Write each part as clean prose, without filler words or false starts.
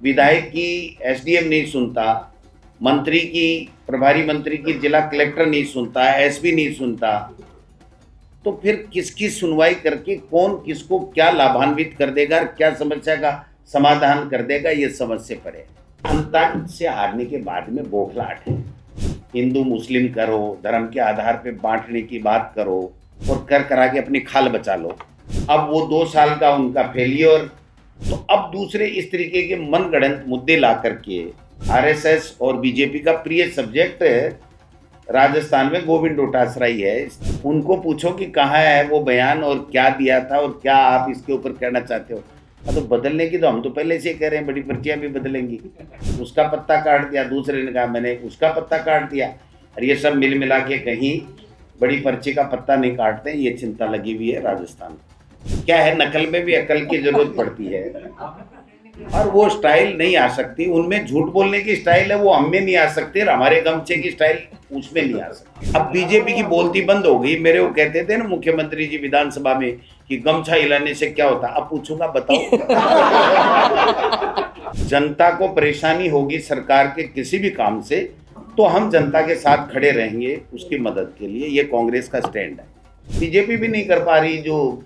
विधायक की एसडीएम नहीं सुनता, मंत्री की, प्रभारी मंत्री की जिला कलेक्टर नहीं सुनता, एसपी नहीं सुनता, तो फिर किसकी सुनवाई करके कौन किसको क्या लाभान्वित कर देगा, क्या समस्या का समाधान कर देगा, ये समझ से परे। जनता से हारने के बाद में बौखलाहट है। हिंदू मुस्लिम करो, धर्म के आधार पे बांटने की बात करो और कर करा के अपनी खाल बचा लो। अब वो 2 साल का उनका फेलियर, तो अब दूसरे इस तरीके के मनगढ़ंत मुद्दे ला करके आरएसएस और बीजेपी का प्रिय सब्जेक्ट राजस्थान में गोविंद डोटासराई है। उनको पूछो कि कहाँ है वो बयान और क्या दिया था और क्या आप इसके ऊपर कहना चाहते हो। तो बदलने की तो हम तो पहले से कह रहे हैं, बड़ी पर्चियां भी बदलेंगी। उसका पत्ता काट दिया, दूसरे ने कहा मैंने उसका पत्ता काट दिया, और ये सब मिल मिला के कहीं बड़ी पर्ची का पत्ता नहीं काटते, ये चिंता लगी हुई है राजस्थान। क्या है, नकल में भी अकल की जरूरत पड़ती है, और वो स्टाइल नहीं आ सकती। उनमें झूठ बोलने की स्टाइल है, वो हम में नहीं आ सकती, और हमारे गमछे की स्टाइल उसमें नहीं आ सकती। अब बीजेपी की बोलती बंद हो गई। मेरे वो कहते थे ना मुख्यमंत्री जी विधानसभा में कि गमछा हिलाने से क्या होता, अब पूछूंगा बताओ। जनता को परेशानी होगी सरकार के किसी भी काम से, तो हम जनता के साथ खड़े रहेंगे उसकी मदद के लिए। ये कांग्रेस का स्टैंड है। बीजेपी भी नहीं कर पा रही, जो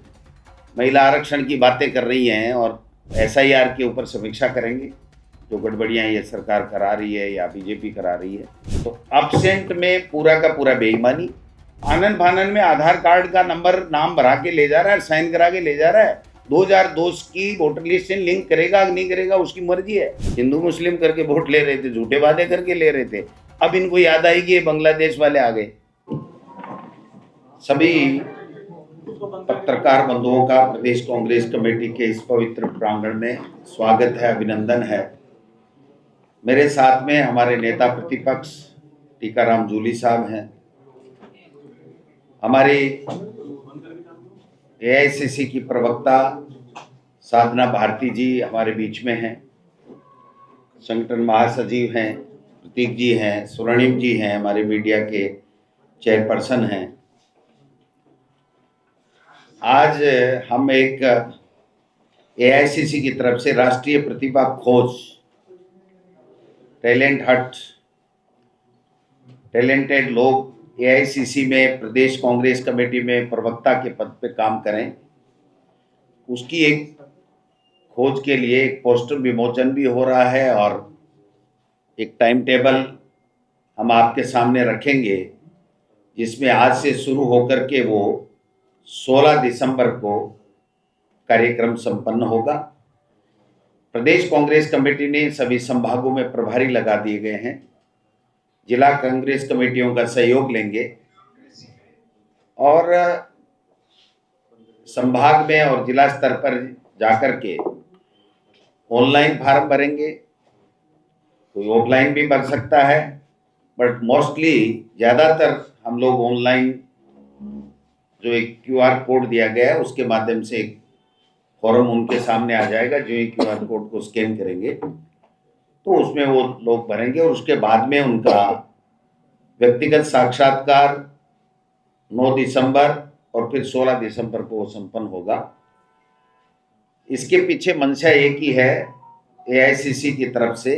महिला आरक्षण की बातें कर रही हैं, और एसआईआर के ऊपर समीक्षा करेंगे। जो गड़बड़ियां ये सरकार करा रही है या बीजेपी करा रही है, तो अब्सेंट में पूरा का पूरा बेईमानी। आनन फानन में आधार कार्ड का नंबर नाम भरा के ले जा रहा है, साइन करा के ले जा रहा है। 2002 की वोटर लिस्ट से लिंक करेगा नहीं करेगा उसकी मर्जी है। हिंदू मुस्लिम करके वोट ले रहे थे, झूठे वादे करके ले रहे थे। अब इनको याद आएगी बांग्लादेश वाले आ गए। सभी पत्रकार बंधुओं का प्रदेश कांग्रेस कमेटी के इस पवित्र प्रांगण में स्वागत है, अभिनंदन है। मेरे साथ में हमारे नेता प्रतिपक्ष टीकाराम जूली साहब हैं, हमारी एआईसीसी की प्रवक्ता साधना भारती जी हमारे बीच में हैं, संगठन महासचिव हैं प्रतीक जी हैं, स्वर्णिम जी हैं, हमारे मीडिया के चेयरपर्सन हैं। आज हम एक एआईसीसी की तरफ से राष्ट्रीय प्रतिभा खोज टैलेंट हट, टैलेंटेड लोग एआईसीसी में प्रदेश कांग्रेस कमेटी में प्रवक्ता के पद पे काम करें, उसकी एक खोज के लिए एक पोस्टर विमोचन भी हो रहा है, और एक टाइम टेबल हम आपके सामने रखेंगे, जिसमें आज से शुरू होकर के वो 16 दिसंबर को कार्यक्रम संपन्न होगा। प्रदेश कांग्रेस कमेटी ने सभी संभागों में प्रभारी लगा दिए गए हैं। जिला कांग्रेस कमेटियों का सहयोग लेंगे और संभाग में और जिला स्तर पर जाकर के ऑनलाइन फार्म भरेंगे। कोई ऑफलाइन भी भर सकता है, बट मोस्टली ज़्यादातर हम लोग ऑनलाइन, जो एक क्यूआर कोड दिया गया है उसके माध्यम से एक फॉर्म उनके सामने आ जाएगा। जो एक क्यूआर कोड को स्कैन करेंगे तो उसमें वो लोग भरेंगे, और उसके बाद में उनका व्यक्तिगत साक्षात्कार 9 दिसंबर और फिर 16 दिसंबर को वो संपन्न होगा। इसके पीछे मंशा एक ही है एआईसीसी की तरफ से,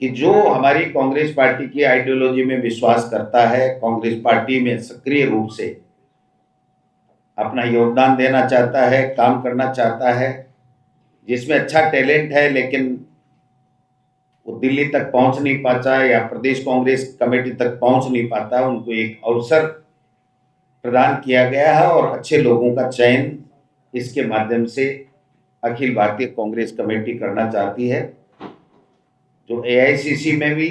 कि जो हमारी कांग्रेस पार्टी की आइडियोलॉजी में विश्वास करता है, कांग्रेस पार्टी में सक्रिय रूप से अपना योगदान देना चाहता है, काम करना चाहता है, जिसमें अच्छा टैलेंट है लेकिन वो दिल्ली तक पहुंच नहीं पाता या प्रदेश कांग्रेस कमेटी तक पहुंच नहीं पाता, उनको एक अवसर प्रदान किया गया है, और अच्छे लोगों का चयन इसके माध्यम से अखिल भारतीय कांग्रेस कमेटी करना चाहती है। जो एआईसीसी में भी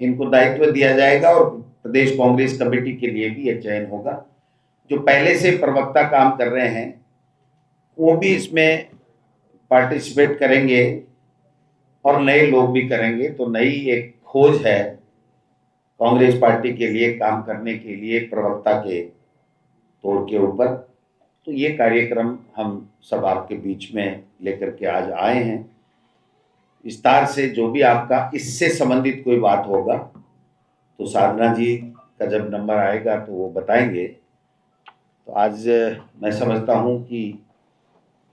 इनको दायित्व दिया जाएगा और प्रदेश कांग्रेस कमेटी के लिए भी यह चयन होगा। जो पहले से प्रवक्ता काम कर रहे हैं वो भी इसमें पार्टिसिपेट करेंगे और नए लोग भी करेंगे। तो नई एक खोज है कांग्रेस पार्टी के लिए काम करने के लिए प्रवक्ता के तौर के ऊपर। तो ये कार्यक्रम हम सब आपके बीच में लेकर के आज आए हैं। विस्तार से जो भी आपका इससे संबंधित कोई बात होगा तो साधना जी का जब नंबर आएगा तो वो बताएंगे। तो आज मैं समझता हूँ कि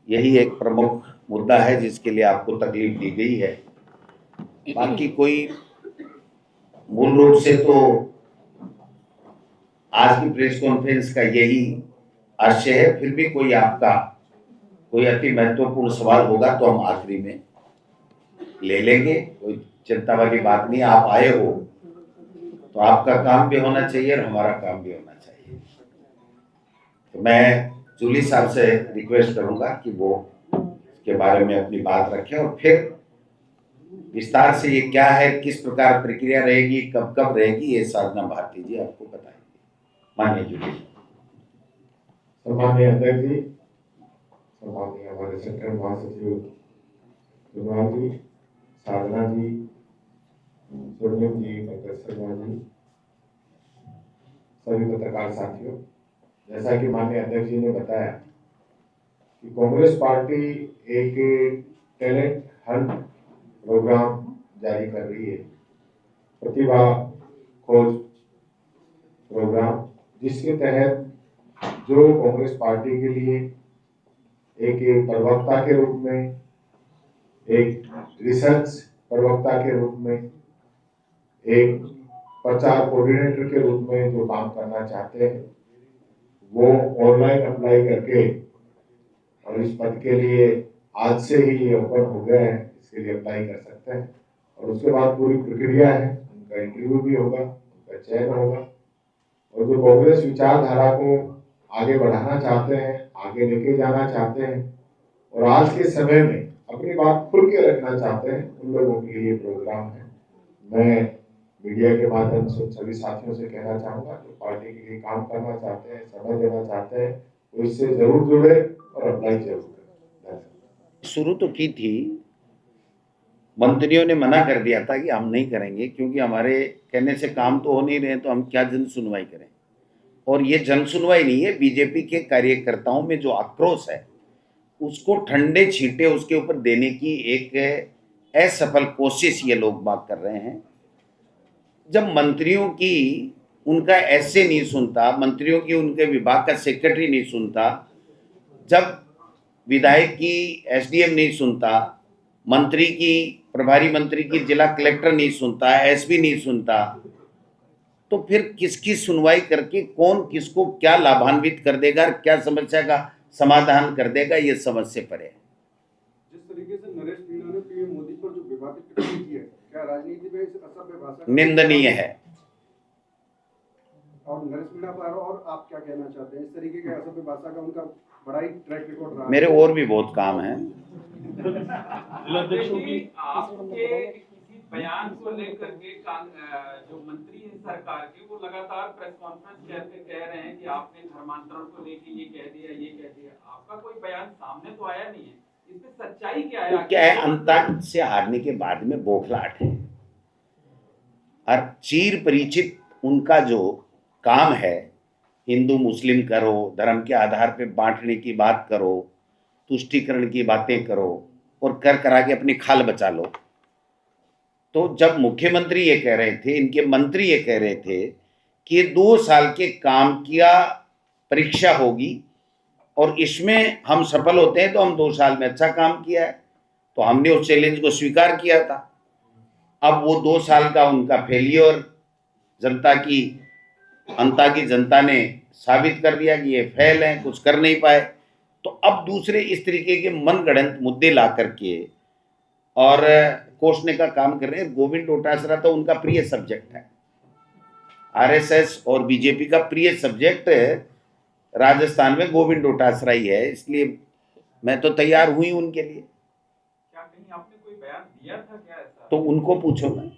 यही एक प्रमुख मुद्दा है जिसके लिए आपको तकलीफ दी गई है। बाकी कोई मूल रूप से तो आज की प्रेस कॉन्फ्रेंस का यही आशय है। फिर भी कोई आपका कोई अति महत्वपूर्ण सवाल होगा तो हम आखिरी में ले लेंगे, कोई चिंता वाली बात नहीं। आप आए हो तो आपका काम भी होना चाहिए और हमारा काम भी होना चाहिए। तो मैं जूली साहब से रिक्वेस्ट करूंगा कि वो इसके बारे में अपनी बात रखें और फिर विस्तार से ये क्या है, किस प्रकार प्रक्रिया रहेगी, कब कब रहेगी, ये साधना भारती जी आपको बताएंगे। माननीय जूली। सम्माननीय अध्यक्ष जी, सम्माननीय हमारे सेक्रेटरी महासचिव गुरुवाल जी, साधना जी, सोनियम जी, पंकज शर्मा जी, सभी पत्रकार साथियों, जैसा कि माननीय अध्यक्ष जी ने बताया कि कांग्रेस पार्टी एक टैलेंट हंट प्रोग्राम जारी कर रही है, प्रतिभा खोज प्रोग्राम, जिसके तहत जो कांग्रेस पार्टी के लिए एक प्रवक्ता के रूप में, एक रिसर्च प्रवक्ता के रूप में, एक प्रचार कोऑर्डिनेटर के रूप में जो काम करना चाहते हैं, वो ऑनलाइन अप्लाई करके, और इस पद के लिए आज से ही ये ओपन हो गए हैं, इसके लिए अप्लाई कर सकते हैं। और उसके बाद पूरी प्रक्रिया है, उनका इंटरव्यू भी होगा, उनका चयन होगा, और जो कांग्रेस विचारधारा को आगे बढ़ाना चाहते हैं, आगे लेके जाना चाहते हैं और आज के समय में अपनी बात खुल के रखना चाहते हैं, उन लोगों के लिए प्रोग्राम है। मैं मीडिया के माध्यम से सभी साथियों से कहना चाहूंगा, जो पार्टी के लिए काम करना चाहते हैं, समय देना चाहते हैं, वो इससे जरूर जुड़े और अप्लाई जरूर करें। शुरू तो की थी, मंत्रियों ने मना कर दिया था कि हम नहीं करेंगे, क्योंकि हमारे कहने से काम तो हो नहीं रहे, तो हम क्या जन सुनवाई करें। और ये जन सुनवाई नहीं है, बीजेपी के कार्यकर्ताओं में जो आक्रोश है उसको ठंडे छींटे उसके ऊपर देने की एक असफल कोशिश ये लोग बात कर रहे हैं। जब मंत्रियों की उनका ऐसे नहीं सुनता, मंत्रियों की उनके विभाग का सेक्रेटरी नहीं सुनता, जब विधायक की एसडीएम नहीं सुनता, मंत्री की प्रभारी मंत्री की जिला कलेक्टर नहीं सुनता, एसपी नहीं सुनता, तो फिर किसकी सुनवाई करके कौन किसको क्या लाभान्वित कर देगा, क्या समस्या का समाधान कर देगा, ये समझ से परे है। जिस तरीके से नरेश मीणा ने पीएम मोदी पर जो विवादित टिप्पणी की है, क्या राजनीति में इस असभ्य भाषा निंदनीय है। और नरेश मीणा पर और आप क्या कहना चाहते हैं? इस तरीके के असभ्य भाषा का उनका बड़ा ही ट्रैक रिकॉर्ड रहा है। मेरे और भी बहुत काम है। आपके किसी बयान को लेकर के जो मंत्री हैं सरकार के, वो लगातार प्रेस कॉन्फ्रेंस कह रहे हैं कि आपने धर्मांतरण को लेकर ये कह दिया, ये कह दिया। आपका कोई बयान सामने तो आया नहीं है, इसमें सच्चाई क्या है? क्या है, अंतर से हारने के बाद में बौखलाहट है और चीर परिचित उनका जो काम है, हिंदू मुस्लिम करो, धर्म के आधार पे बांटने की बात करो, तुष्टीकरण की बातें करो और कर करा के अपनी खाल बचा लो। तो जब मुख्यमंत्री ये कह रहे थे, इनके मंत्री ये कह रहे थे कि ये 2 साल के काम किया परीक्षा होगी और इसमें हम सफल होते हैं तो हम 2 साल में अच्छा काम किया है, तो हमने उस चैलेंज को स्वीकार किया था। अब वो 2 साल का उनका फेलियर जनता ने साबित कर दिया कि ये फेल हैं, कुछ कर नहीं पाए। तो अब दूसरे इस तरीके के मनगढ़ंत मुद्दे ला करके और कोसने का काम कर रहे हैं। गोविंद डोटासरा तो उनका प्रिय सब्जेक्ट है, आरएसएस और बीजेपी का प्रिय सब्जेक्ट राजस्थान में गोविंद डोटासरा ही है, इसलिए मैं तो तैयार हुई उनके लिए। क्या कहीं आपने कोई बयान दिया था क्या ऐसा? तो उनको पूछो ना,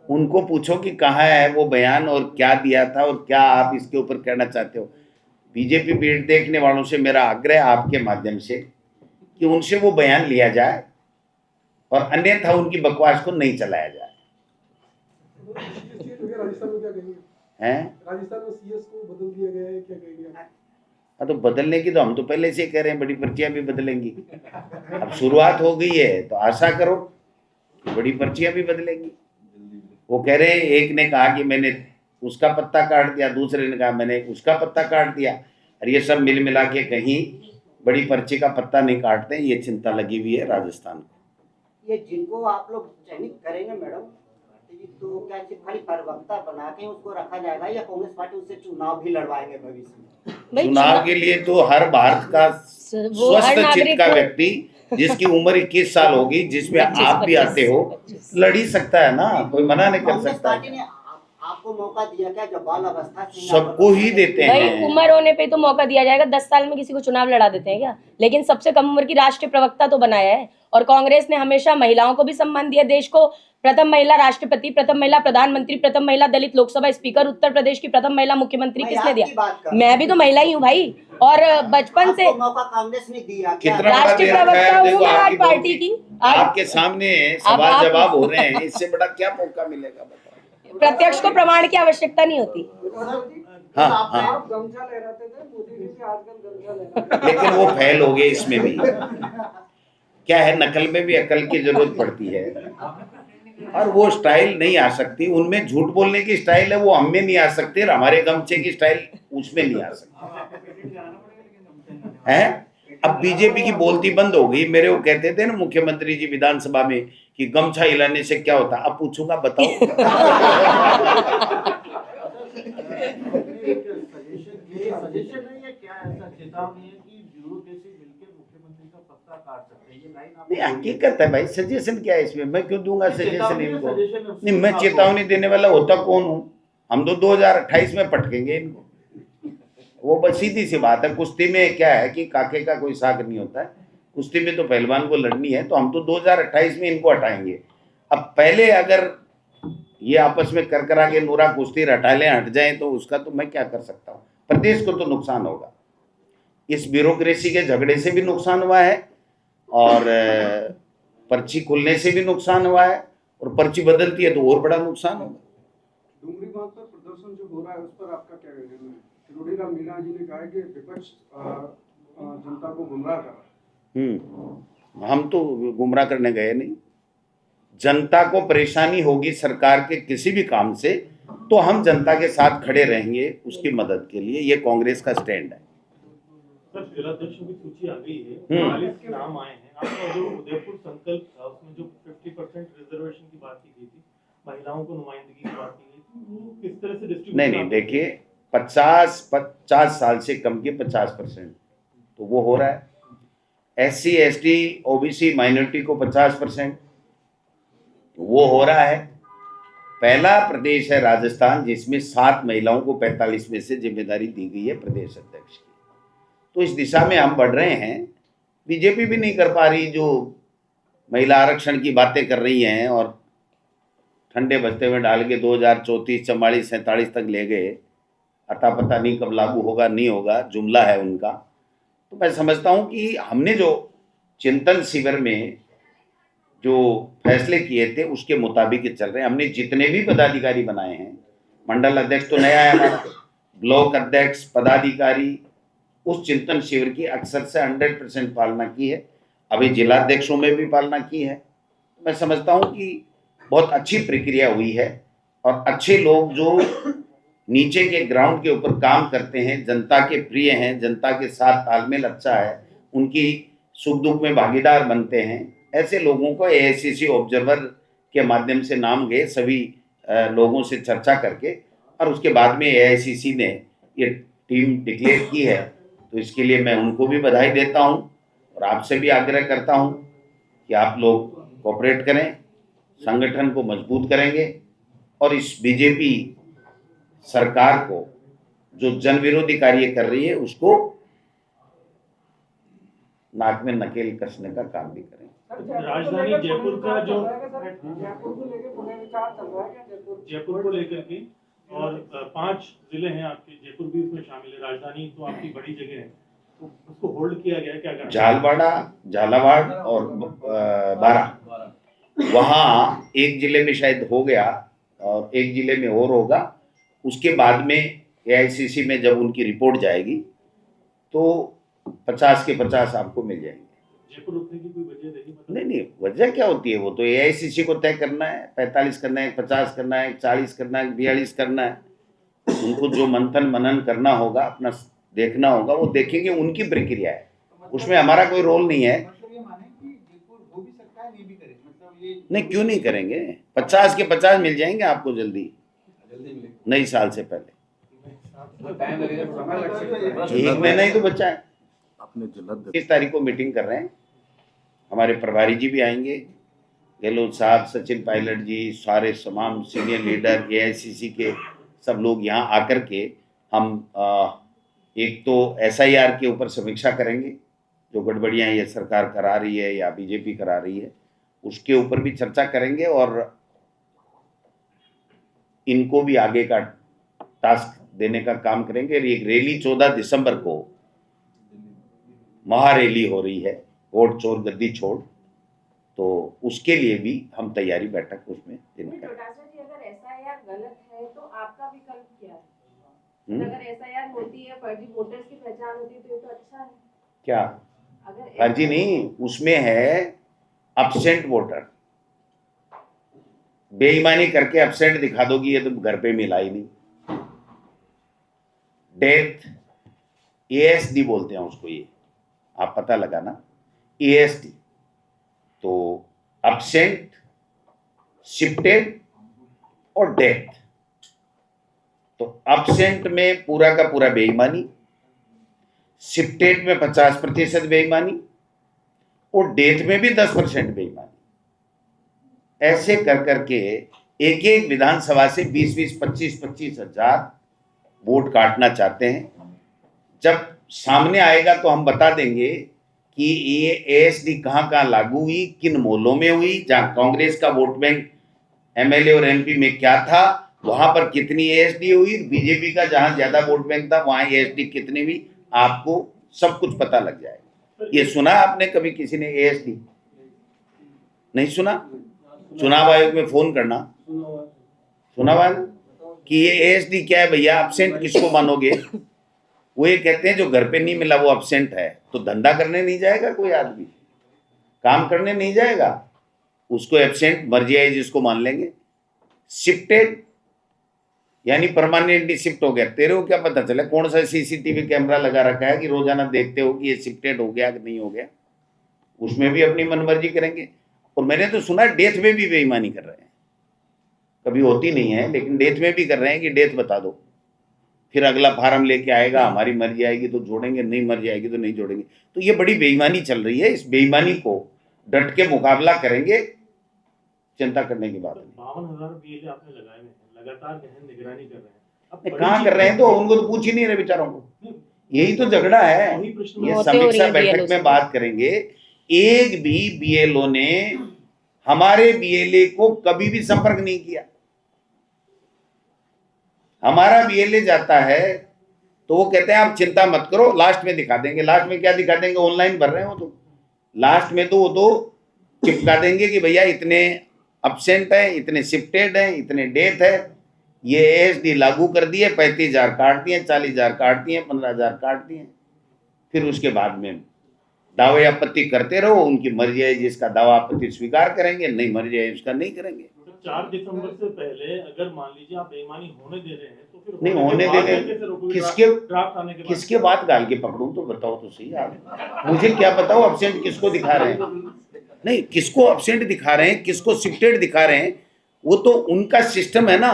उनको पूछो कि कहाँ है वो बयान और क्या दिया था और क्या आप इसके ऊपर कहना चाहते हो। बीजेपी बीट देखने वालों से मेरा आग्रह आपके माध्यम से कि उनसे वो बयान लिया जाए और अन्यथा उनकी बकवास को नहीं चलाया जाए। राजस्थान में क्या कहेंगे? हैं? राजस्थान में सीएस को बदल दिया गया है, क्या कहेंगे? हाँ, तो बदलने की तो हम तो पहले से कह रहे हैं, बड़ी पर्चियां भी बदलेंगी। अब शुरुआत हो गई है तो आशा करो कि बड़ी पर्चियां भी बदलेंगी। वो कह रहे हैं, एक ने कहा कि मैंने उसका पत्ता काट दिया, दूसरे ने कहा मैंने उसका पत्ता काट दिया, और ये सब मिल मिला के कहीं बड़ी पर्ची का पत्ता नहीं काटते हैं, ये चिंता लगी हुई है राजस्थान को। ये जिनको आप लोग चयनित करेंगे मैडम, तो क्या सिर्फ खाली प्रवक्ता बना के उसको रखा जाएगा या कांग्रेस पार्टी उससे चुनाव भी लड़वाएंगे भविष्य में? चुनाव के लिए तो हर भारत का वो हर स्वस्थ चित्त नागरिक का को- व्यक्ति जिसकी उम्र 21 साल होगी, जिसमें आप भी आते हो, लड़ ही सकता है ना, कोई मना नहीं कर कांग्रेस सकता। पार्टी ने आपको मौका दिया क्या जब बाल अवस्था से सबको ही देते भाई हैं। उम्र होने पे तो मौका दिया जाएगा। 10 साल में किसी को चुनाव लड़ा देते हैं क्या? लेकिन सबसे कम उम्र की राष्ट्रीय प्रवक्ता तो बनाया है। और कांग्रेस ने हमेशा महिलाओं को भी सम्मान दिया। देश को प्रथम महिला राष्ट्रपति, प्रथम महिला प्रधानमंत्री, प्रथम महिला दलित लोकसभा स्पीकर, उत्तर प्रदेश की प्रथम महिला मुख्यमंत्री मैं किसने आपकी दिया? बात कर रहा मैं भी तो महिला ही हूँ भाई। और बचपन से आपको मौका कांग्रेस ने दिया क्या? कितना बड़ा राष्ट्रीय दे रखा है, प्रवक्ता हूँ देखो मैं आज आपकी पार्टी बहुत- की। आपके सामने सवाल आप- जवाब हो रहे हैं, इससे बड़ा क्या मौका मिलेगा बताओ। प्रत्यक्ष को प्रमाण की आवश्यकता नहीं होती। हाँ हाँ, आप गमछा लहराते थे, मोदी जी भी आजकल गमछा लहराते लेकिन वो फैल हो गए इसमें भी। क्या है, नकल में भी अकल की जरूरत पड़ती है, और वो स्टाइल नहीं आ सकती। उनमें झूठ बोलने की स्टाइल है, वो हम में नहीं आ सकती, और हमारे गमछे की स्टाइल उसमें नहीं आ सकती है। अब बीजेपी की बोलती बंद हो गई। मेरे वो कहते थे ना मुख्यमंत्री जी विधानसभा में कि गमछा हिलाने से क्या होता, अब पूछूंगा बताओ। सजेशन है या क्या ऐसा चेतावनी है कि ब्यूरोक्रेसी मिलकर मुख्यमंत्री का पत्ता काट सकते हैं? ये लाइन आप नहीं, हकीकत है भाई, सजेशन क्या है इसमें, मैं क्यों दूंगा सजेशन चेतावनी इनको? है, सजेशन है। नहीं, मैं चेतावनी देने वाला होता कौन हूँ? हम तो 2028 में पटकेंगे इनको। वो बस सीधी सी बात है। कुश्ती में क्या है कि काके का कोई साग नहीं होता है, कुश्ती में तो पहलवान को लड़नी है, तो हम तो 2028 में इनको हटाएंगे। अब पहले अगर ये आपस में कर करा के नूरा कुश्ती हटा लें, हट जाए, तो उसका तो मैं क्या कर सकता हूँ? प्रदेश को तो नुकसान होगा। इस ब्यूरोक्रेसी के झगड़े से भी नुकसान हुआ है, और पर्ची खुलने से भी नुकसान हुआ है, और पर्ची बदलती है तो और बड़ा नुकसान होगा। डूंगरी बांध पर प्रदर्शन जो हो रहा है उस पर आपका क्या कहना है? किरोड़ी राम मीणा जी ने कहा है कि विपक्ष जनता को गुमराह कर रहा है। हम तो गुमराह करने गए नहीं। जनता को परेशानी होगी सरकार के किसी भी काम से, तो हम जनता के साथ खड़े रहेंगे उसकी मदद के लिए। ये कांग्रेस का स्टैंड है। सर, जिलाध्यक्षों की सूची आ गई है, 40 नाम आए हैं। आपका जो उदयपुर संकल्प था उसमें जो 50% रिजर्वेशन की बात की गई थी, महिलाओं को नुमाइंदगी की बात की गई थी, वो किस तरह से डिस्ट्रीब्यूट? नहीं, देखिए 50 साल से कम के 50%, तो वो हो रहा है। SC ST OBC माइनॉरिटी को 50%, वो हो रहा है। पहला प्रदेश है राजस्थान जिसमें 7 महिलाओं को 45 में से जिम्मेदारी दी गई है प्रदेश अध्यक्ष की। तो इस दिशा में हम बढ़ रहे हैं। बीजेपी भी नहीं कर पा रही, जो महिला आरक्षण की बातें कर रही हैं, और ठंडे बस्ते में डाल के 2034, 44, 47 तक ले गए। अता पता नहीं कब लागू होगा, नहीं होगा, जुमला है उनका। तो मैं समझता हूँ कि हमने जो चिंतन शिविर में जो फैसले किए थे उसके मुताबिक ही चल रहे हैं। हमने जितने भी पदाधिकारी बनाए हैं, मंडल अध्यक्ष तो नया है हमारा, ब्लॉक अध्यक्ष, पदाधिकारी, उस चिंतन शिविर की अक्सर से 100% पालना की है। अभी जिलाध्यक्षों में भी पालना की है। मैं समझता हूँ कि बहुत अच्छी प्रक्रिया हुई है, और अच्छे लोग जो नीचे के ग्राउंड के ऊपर काम करते हैं, जनता के प्रिय हैं, जनता के साथ तालमेल अच्छा है, उनकी सुख दुख में भागीदार बनते हैं, ऐसे लोगों को AICC ऑब्जर्वर के माध्यम से नाम गए सभी लोगों से चर्चा करके, और उसके बाद में AICC ने ये टीम डिक्लेयर की है। तो इसके लिए मैं उनको भी बधाई देता हूँ, और आपसे भी आग्रह करता हूँ कि आप लोग कोऑपरेट करें, संगठन को मजबूत करेंगे, और इस बीजेपी सरकार को जो जन विरोधी कार्य कर रही है उसको नाक में नकेल कसने का काम भी करें। राजधानी जयपुर का जो जयपुर को लेकर पुनर्विचार चल रहा है क्या? जयपुर को लेकर के, और 5 जिले हैं आपके, जयपुर भी उसमें शामिल है। राजधानी तो आपकी बड़ी जगह है, तो उसको होल्ड किया गया है, क्या करना? झालावाड़ और बारा, वहाँ एक जिले में शायद हो गया, और एक जिले में और होगा। उसके बाद में AICC में जब उनकी रिपोर्ट जाएगी तो 50 के 50 आपको मिल जाएंगे। जयपुर रुकने की कोई वजह नहीं? नहीं, वजह क्या होती है, वो तो AICC को तय करना है। 45 करना है, 50 करना है, 40 करना है, 42 करना है। उनको जो मंथन मनन करना होगा, अपना देखना होगा, वो देखेंगे, उनकी प्रक्रिया है। उसमें हमारा कोई रोल नहीं है। मतलब ये माने कि जयपुर वो भी सरकार नहीं भी करे, मतलब ये नहीं, क्यों नहीं करेंगे? 50 के 50 मिल जाएंगे आपको जल्दी, नई साल से पहले। समय लग सकता है। एक महीना ही तो बचा है। अपने जलद 30 तारीख को मीटिंग कर रहे हैं, हमारे प्रभारी जी भी आएंगे, गहलोत साहब, सचिन पायलट जी, सारे तमाम सीनियर लीडर एआईसीसी के सब लोग यहाँ आकर के हम एक तो एसआईआर के ऊपर समीक्षा करेंगे, जो गड़बड़ियाँ ये सरकार करा रही है या बीजेपी करा रही है, उसके ऊपर भी चर्चा करेंगे और इनको भी आगे का टास्क देने का काम करेंगे। और एक रैली 14 दिसंबर को महारैली हो रही है, वोट चोर गद्दी छोड़, तो उसके लिए भी हम तैयारी बैठक उसमें जिनका अगर एसआईआर गलत है तो आपका विकल्प क्या है? अगर एसआईआर होती है, फर्जी वोटर्स की पहचान होती है तो ये तो अच्छा है। क्या अगर फर्जी नहीं, उसमें है अब्सेंट वोटर, बेईमानी करके अब्सेंट दिखा दोगी, ये तो घर पे मिला ही नहीं। डेथ एएसडी बोलते हैं उसको, ये आप पता लगाना, एएसडी। तो अब्सेंट, शिफ्टेड और डेथ। तो अब्सेंट में पूरा का पूरा बेईमानी, शिफ्टेड में 50% बेईमानी और डेथ में भी 10% बेईमानी। ऐसे कर करके एक एक विधानसभा से 20-20, 25-25 हजार वोट काटना चाहते हैं। जब सामने आएगा तो हम बता देंगे कि ये एएसडी कहाँ कहाँ लागू हुई, किन मोहल्लों में हुई, जहाँ कांग्रेस का वोट बैंक एमएलए और एमपी में क्या था, वहां पर कितनी एएसडी हुई, बीजेपी का जहां ज्यादा वोट बैंक था वहां एएसडी कितनी हुई, आपको सब कुछ पता लग जाएगा। ये सुना आपने कभी किसी ने एएसडी? नहीं सुना? चुनाव आयोग में फोन करना, सुना हुआ है कि ये एएसडी क्या है भैया, अब्सेंट किसको मानोगे? वो ये कहते हैं जो घर पे नहीं मिला वो अब्सेंट है। तो धंधा करने नहीं जाएगा कोई आदमी, काम करने नहीं जाएगा, उसको एब्सेंट मर्जी आई जिसको मान लेंगे। शिफ्टेड यानी परमानेंटली शिफ्ट हो गया, तेरे को क्या पता चला कौन सा सीसीटीवी कैमरा लगा रखा है कि रोजाना देखते हो कि ये शिफ्टेड हो गया कि नहीं हो गया? उसमें भी अपनी मनमर्जी करेंगे। और मैंने तो सुना डेथ में भी बेईमानी कर रहे हैं, कभी होती नहीं है लेकिन डेथ में भी कर रहे हैं कि डेथ बता दो, फिर अगला फार्म लेके आएगा, हमारी मर्जी आएगी तो जोड़ेंगे, नहीं मर्जी आएगी तो नहीं जोड़ेंगे। तो ये बड़ी बेईमानी चल रही है, इस बेईमानी को डट के मुकाबला करेंगे, चिंता करने की बात नहीं। 52,000 बीएलए आपने लगाए हुए हैं, लगातार गहन निगरानी कर रहे हैं। अब कहाँ कर रहे हैं? तो उनको तो पूछ ही नहीं रहे बेचारों को, यही तो झगड़ा है। वही प्रश्न ये होते हो रही समीक्षा है बैठक BLO में से। बात करेंगे। एक भी बीएलओ ने हमारे बीएलए को कभी भी संपर्क नहीं किया। हमारा बीएलए जाता है तो वो कहते हैं आप चिंता मत करो, लास्ट में दिखा देंगे। लास्ट में क्या दिखा देंगे? ऑनलाइन भर रहे हैं वो तो। लास्ट में तो वो तो चिपका देंगे कि भैया इतने अब्सेंट है, इतने शिफ्टेड है, इतने डेथ है, ये एएसडी लागू कर दिए, 35,000 काट दिए, 40,000 काट दिए, 15,000 काट दिए। फिर उसके बाद में दावे आपत्ति करते रहो, उनकी मर्जी है, जिसका दावा आपत्ति स्वीकार करेंगे, नहीं मर्जी है उसका नहीं करेंगे। 4 दिसंबर से पहले अगर मान लीजिए आप बेईमानी होने दे रहे हैं तो फिर नहीं होने बाद दे में कैसे रोकोगे? किसके ड्राफ्ट आने के बाद किसके बात गाल के पकड़ूं तो बताओ तो सही आप। मुझे क्या बताओ अब्सेंट किसको दिखा रहे हैं? नहीं, किसको अब्सेंट दिखा रहे हैं, किसको शिफ्टेड दिखा रहे हैं, वो तो उनका सिस्टम है ना।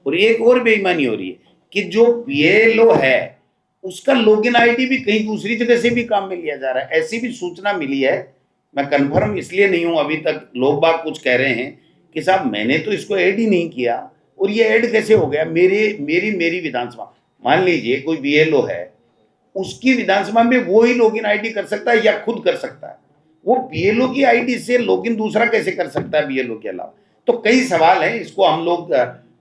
और एक और बेईमानी हो रही है कि जो बीएलओ है उसका लॉगिन आईडी भी कहीं दूसरी जगह से भी काम में लिया जा रहा है, ऐसी भी सूचना मिली है। मैं कंफर्म इसलिए नहीं हूं, अभी तक लोग बाग कुछ कह रहे हैं कि साहब मैंने तो इसको ऐड ही नहीं किया, और ये ऐड कैसे हो गया? मेरी विधानसभा, मान लीजिए कोई बीएलओ है, उसकी विधानसभा में वो ही लॉगिन आईडी कर सकता है या खुद कर सकता है, वो बीएलओ की आईडी से लॉगिन दूसरा कैसे कर सकता है बीएलओ के अलावा? तो कई सवाल हैं, इसको हम लोग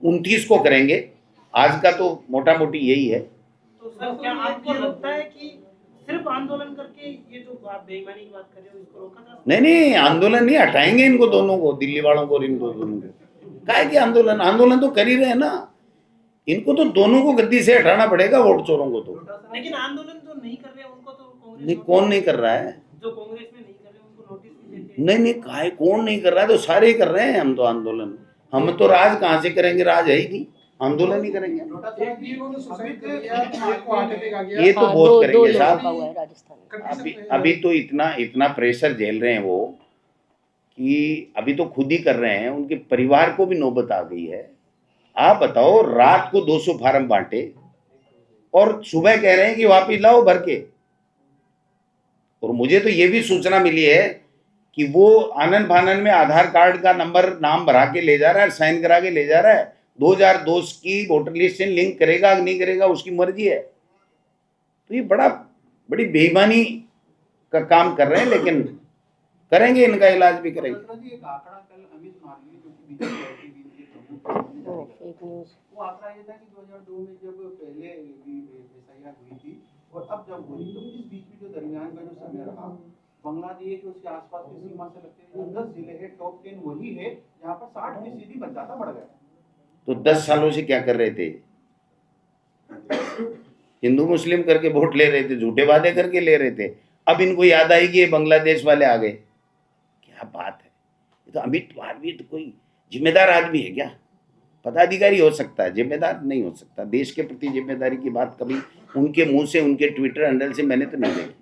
29 को करेंगे। आज का तो मोटा मोटी यही है। तो सर क्या आपको लगता है कि सिर्फ आंदोलन करके ये जो आप बेईमानी की बात कर रहे हो इसको रोका जा सकता है? नहीं, आंदोलन नहीं, हटाएंगे इनको दोनों को, दिल्ली वालों को और इनको दोनों को। काहे कि आंदोलन तो कर ही रहे हैं ना, इनको तो दोनों को गद्दी से हटाना पड़ेगा, वोट चोरों को तो। लेकिन आंदोलन जो नहीं कर रहे हैं उनको तो कांग्रेस नहीं, कौन नहीं कर रहा है? जो कांग्रेस में नहीं कर रहे उनको नोटिस भी देते हैं। नहीं, काहे कौन नहीं कर रहा है? तो सारे ही कर रहे हैं हम तो आंदोलन। हम तो राज कहाँ से करेंगे? राज है ही नहीं। आंदोलन ही करेंगे। एक भी इन्होंने सुसाइड कर लिया, एक को हार्ट अटैक आ गया। ये तो हाँ, बहुत दो करेंगे लोगों साहब। का हुआ है राजस्थान में। अभी तो इतना इतना प्रेशर झेल रहे हैं वो कि अभी तो खुद ही कर रहे हैं, उनके परिवार को भी नौबत आ गई है। आप बताओ, रात को 200 फार्म बांटे और सुबह कह रहे हैं कि वापिस लाओ भर के। और मुझे तो ये भी सूचना मिली है कि वो आनन फानन में आधार कार्ड का नंबर नाम भरा के ले जा रहा है, साइन करा के ले जा रहा है। 2002 की वोटर लिस्ट से लिंक करेगा कि नहीं करेगा उसकी मर्जी है। तो ये बड़ी बेईमानी का काम कर रहे हैं, लेकिन करेंगे, इनका इलाज भी करेंगे। एक आंकड़ा कल अमित मालवीय जो कि बीजेपी के प्रमुख फेक न्यूज। वो आंकड़ा ये था कि 2002 में जब पहले एसआईआर हुई थी और अब जब हुई तो इस बीच में जो दरमियान का जो समय रहा, बांग्लादेश और उसके आसपास की सीमा से लगते हैं 10 जिले हैं, टॉप 10 वही है जहाँ पर 60% मतदाता बढ़ गया। तो 10 सालों से क्या कर रहे थे? हिंदू मुस्लिम करके वोट ले रहे थे, झूठे वादे करके ले रहे थे। अब इनको याद आई कि ये बांग्लादेश वाले आ गए। क्या बात है! ये तो अमित मालवीय तो कोई जिम्मेदार आदमी है क्या? पदाधिकारी हो सकता है, जिम्मेदार नहीं हो सकता। देश के प्रति जिम्मेदारी की बात कभी उनके मुंह से, उनके ट्विटर हैंडल से मैंने तो नहीं देखी।